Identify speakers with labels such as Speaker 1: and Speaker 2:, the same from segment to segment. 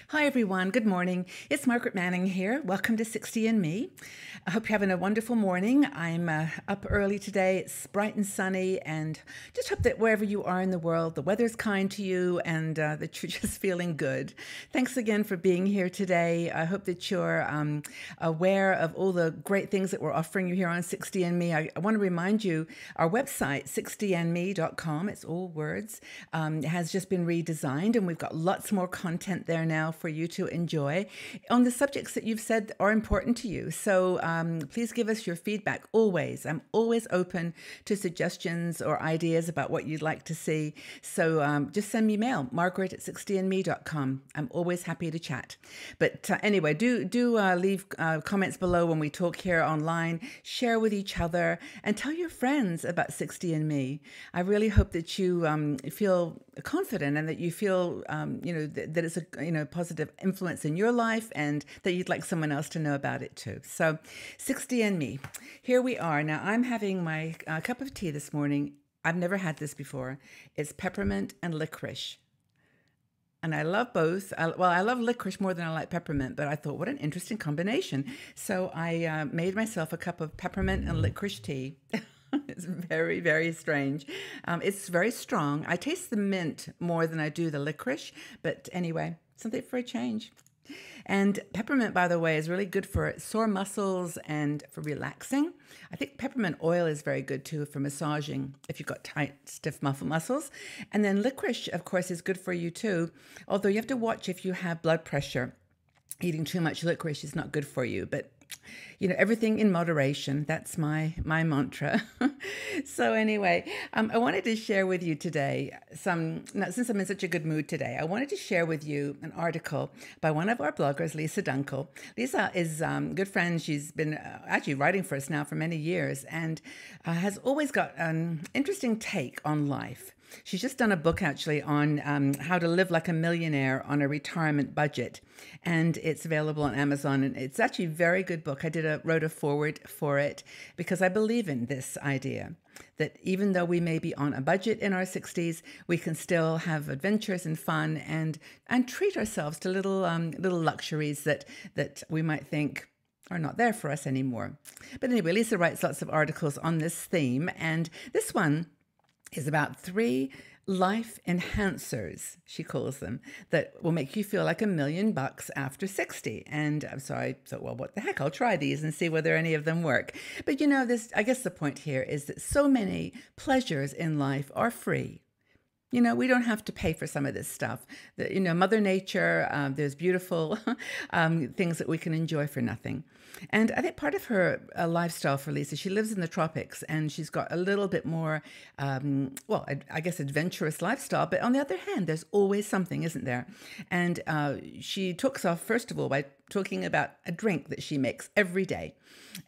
Speaker 1: Hi, everyone. Good morning. It's Margaret Manning here. Welcome to 60 and Me. I hope you're having a wonderful morning. I'm up early today. It's bright and sunny, and just hope that wherever you are in the world, the weather's kind to you and that you're just feeling good. Thanks again for being here today. I hope that you're aware of all the great things that we're offering you here on 60 and Me. I want to remind you, our website, 60andme.com, it's all words, has just been redesigned, and we've got lots more content there now for you to enjoy on the subjects that you've said are important to you. So please give us your feedback always. I'm always open to suggestions or ideas about what you'd like to see. So just send me mail, margaret@60andme.com. I'm always happy to chat. But anyway, do leave comments below when we talk here online. Share with each other and tell your friends about 60 and Me. I really hope that you feel confident and that you feel that it's a positive influence in your life and that you'd like someone else to know about it too. So 60 and Me, here we are. Now I'm having my cup of tea this morning. I've never had this before. It's peppermint and licorice. And I love both. I love licorice more than I like peppermint, but I thought, what an interesting combination. So I made myself a cup of peppermint and licorice tea. It's very, very strange. It's very strong. I taste the mint more than I do the licorice, but anyway, something for a change. And peppermint, by the way, is really good for sore muscles and for relaxing. I think peppermint oil is very good too for massaging if you've got tight, stiff muscles. And then licorice, of course, is good for you too, although you have to watch if you have blood pressure. Eating too much licorice is not good for you, but everything in moderation. That's my mantra. So anyway, I wanted to share with you today since I'm in such a good mood today, I wanted to share with you an article by one of our bloggers, Lisa Dunkel. Lisa is good friend. She's been actually writing for us now for many years and has always got an interesting take on life. She's just done a book actually on how to live like a millionaire on a retirement budget, and it's available on Amazon. And it's actually a very good book. I wrote a foreword for it because I believe in this idea that even though we may be on a budget in our 60s, we can still have adventures and fun and treat ourselves to little luxuries that we might think are not there for us anymore. But anyway, Lisa writes lots of articles on this theme, and this one is about 3 life enhancers, she calls them, that will make you feel like $1 million after 60. And so I thought, well, what the heck? I'll try these and see whether any of them work. But I guess the point here is that so many pleasures in life are free. We don't have to pay for some of this stuff. Mother Nature, there's beautiful things that we can enjoy for nothing. And I think part of her lifestyle for Lisa, she lives in the tropics and she's got a little bit more, I guess adventurous lifestyle. But on the other hand, there's always something, isn't there? And she talks off, first of all, by talking about a drink that she makes every day.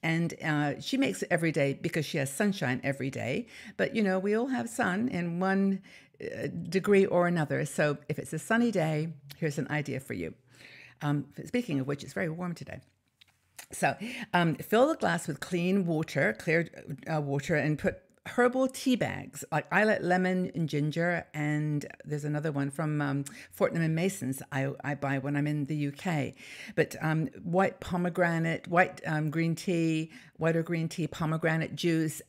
Speaker 1: And she makes it every day because she has sunshine every day. But, we all have sun in one degree or another. So if it's a sunny day, here's an idea for you. Speaking of which, it's very warm today. So fill the glass with clear water, and put herbal tea bags. Like I like lemon and ginger, and there's another one from Fortnum & Mason's I buy when I'm in the UK. But white pomegranate, white or green tea, pomegranate juice,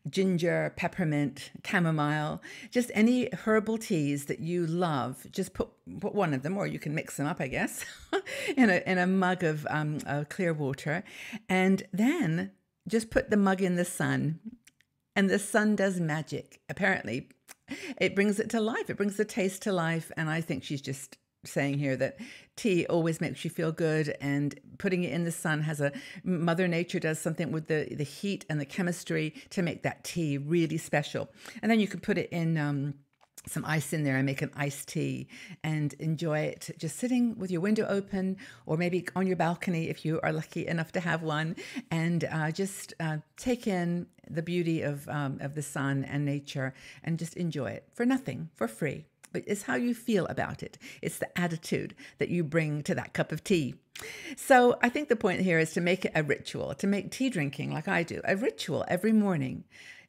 Speaker 1: ginger, peppermint, chamomile, just any herbal teas that you love. Just put one of them, or you can mix them up, I guess, in a mug of clear water, and then just put the mug in the sun. And the sun does magic. Apparently, it brings it to life. It brings the taste to life. And I think she's just saying here that tea always makes you feel good, and putting it in the sun Mother Nature does something with the heat and the chemistry to make that tea really special. And then you can put it in some ice in there and make an iced tea and enjoy it just sitting with your window open, or maybe on your balcony if you are lucky enough to have one, and just take in the beauty of the sun and nature and just enjoy it for nothing, for free. But it's how you feel about it. It's the attitude that you bring to that cup of tea. So I think the point here is to make it a ritual, to make tea drinking like I do, a ritual every morning.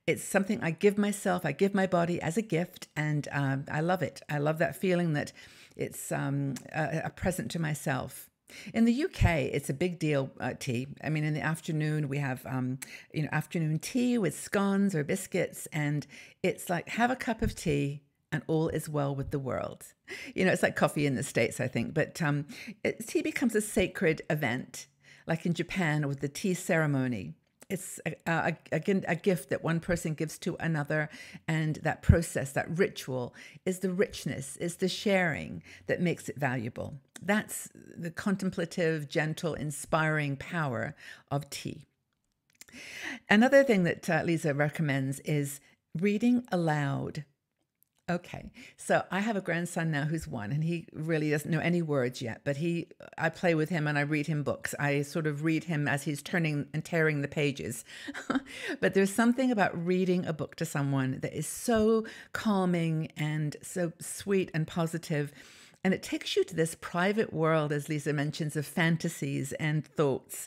Speaker 1: It's something I give myself, I give my body as a gift, and I love it. I love that feeling that It's a present to myself. In the UK, it's a big deal, tea. I mean, in the afternoon, we have, afternoon tea with scones or biscuits, and it's like, have a cup of tea and all is well with the world. It's like coffee in the States, I think, but tea becomes a sacred event, like in Japan with the tea ceremony. It's a gift that one person gives to another, and that process, that ritual, is the richness, is the sharing that makes it valuable. That's the contemplative, gentle, inspiring power of tea. Another thing that Lisa recommends is reading aloud. Okay, so I have a grandson now who's 1, and he really doesn't know any words yet, but I play with him and I read him books. I sort of read him as he's turning and tearing the pages. But there's something about reading a book to someone that is so calming and so sweet and positive. And it takes you to this private world, as Lisa mentions, of fantasies and thoughts.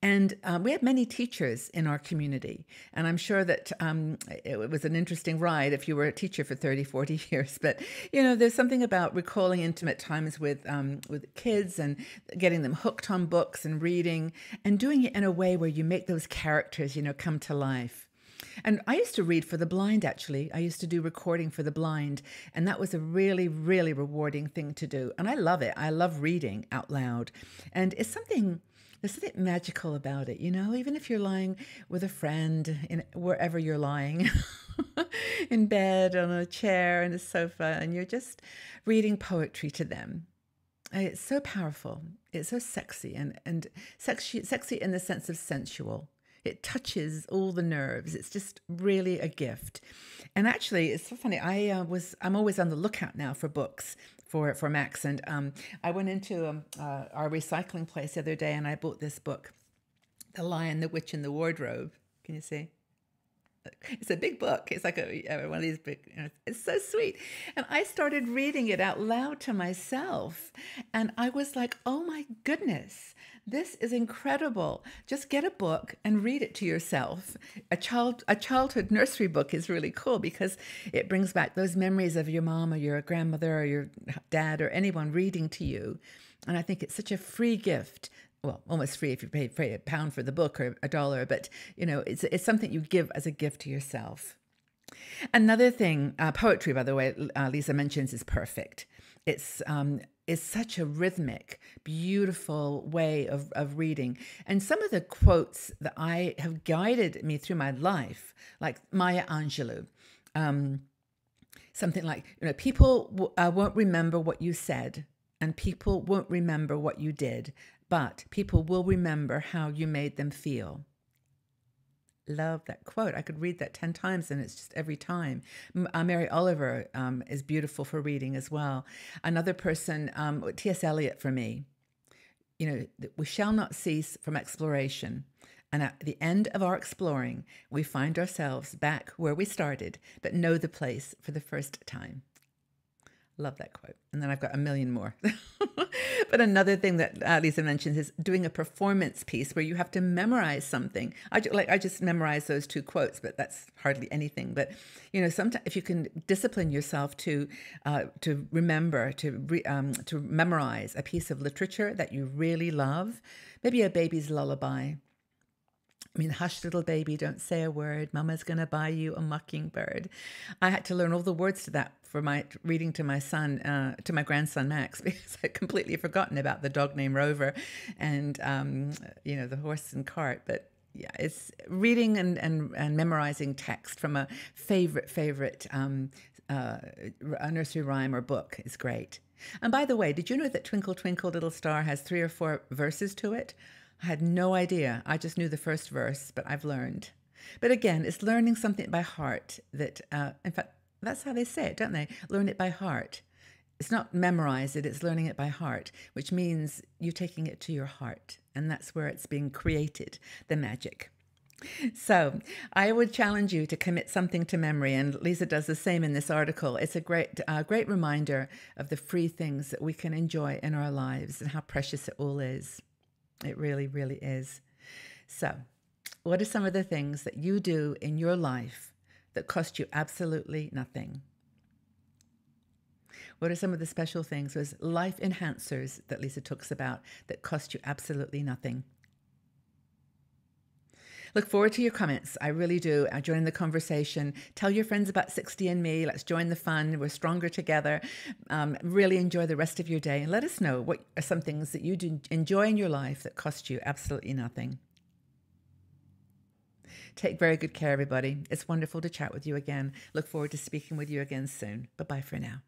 Speaker 1: And we have many teachers in our community. And I'm sure that it was an interesting ride if you were a teacher for 30, 40 years. But, there's something about recalling intimate times with kids and getting them hooked on books and reading and doing it in a way where you make those characters, come to life. And I used to read for the blind, actually. I used to do recording for the blind. And that was a really, really rewarding thing to do. And I love it. I love reading out loud. And there's something magical about it, even if you're lying with a friend wherever you're lying, in bed, on a chair, in a sofa, and you're just reading poetry to them. It's so powerful. It's so sexy and sexy in the sense of sensual. It touches all the nerves. It's just really a gift. And actually, it's so funny. I'm always on the lookout now for books for Max. And I went into our recycling place the other day, and I bought this book, The Lion, the Witch, and the Wardrobe. Can you see? It's a big book. It's like one of these big, it's so sweet. And I started reading it out loud to myself. And I was like, oh my goodness, this is incredible. Just get a book and read it to yourself. A childhood nursery book is really cool because it brings back those memories of your mom or your grandmother or your dad or anyone reading to you. And I think it's such a free gift. Well, almost free if you pay £1 for the book or $1, but it's something you give as a gift to yourself. Another thing, poetry, by the way, Lisa mentions, is perfect. It's such a rhythmic, beautiful way of reading. And some of the quotes that I have guided me through my life, like Maya Angelou, something like, people won't remember what you said, and people won't remember what you did, but people will remember how you made them feel. Love that quote. I could read that 10 times and it's just every time. Mary Oliver is beautiful for reading as well. Another person, T.S. Eliot for me, we shall not cease from exploration. And at the end of our exploring, we find ourselves back where we started, but know the place for the first time. Love that quote. And then I've got a million more. But another thing that Lisa mentions is doing a performance piece where you have to memorize something. I just memorized those 2 quotes, but that's hardly anything. But, sometimes if you can discipline yourself to remember, to memorize a piece of literature that you really love, maybe a baby's lullaby. Hush, little baby, don't say a word. Mama's going to buy you a mockingbird. I had to learn all the words to that for my reading to my son, to my grandson, Max, because I'd completely forgotten about the dog named Rover and, the horse and cart. But yeah, it's reading and memorizing text from a favorite a nursery rhyme or book is great. And by the way, did you know that Twinkle, Twinkle, Little Star has 3 or 4 verses to it? I had no idea. I just knew the first verse, but I've learned. But again, it's learning something by heart that, in fact, that's how they say it, don't they? Learn it by heart. It's not memorize it, it's learning it by heart, which means you taking it to your heart. And that's where it's being created, the magic. So I would challenge you to commit something to memory, and Lisa does the same in this article. It's a great reminder of the free things that we can enjoy in our lives and how precious it all is. It really, really is. So, what are some of the things that you do in your life that cost you absolutely nothing? What are some of the special things, those life enhancers that Lisa talks about that cost you absolutely nothing? Look forward to your comments. I really do. Join the conversation. Tell your friends about 60andMe. Let's join the fun. We're stronger together. Really enjoy the rest of your day. And let us know what are some things that you do enjoy in your life that cost you absolutely nothing. Take very good care, everybody. It's wonderful to chat with you again. Look forward to speaking with you again soon. Bye-bye for now.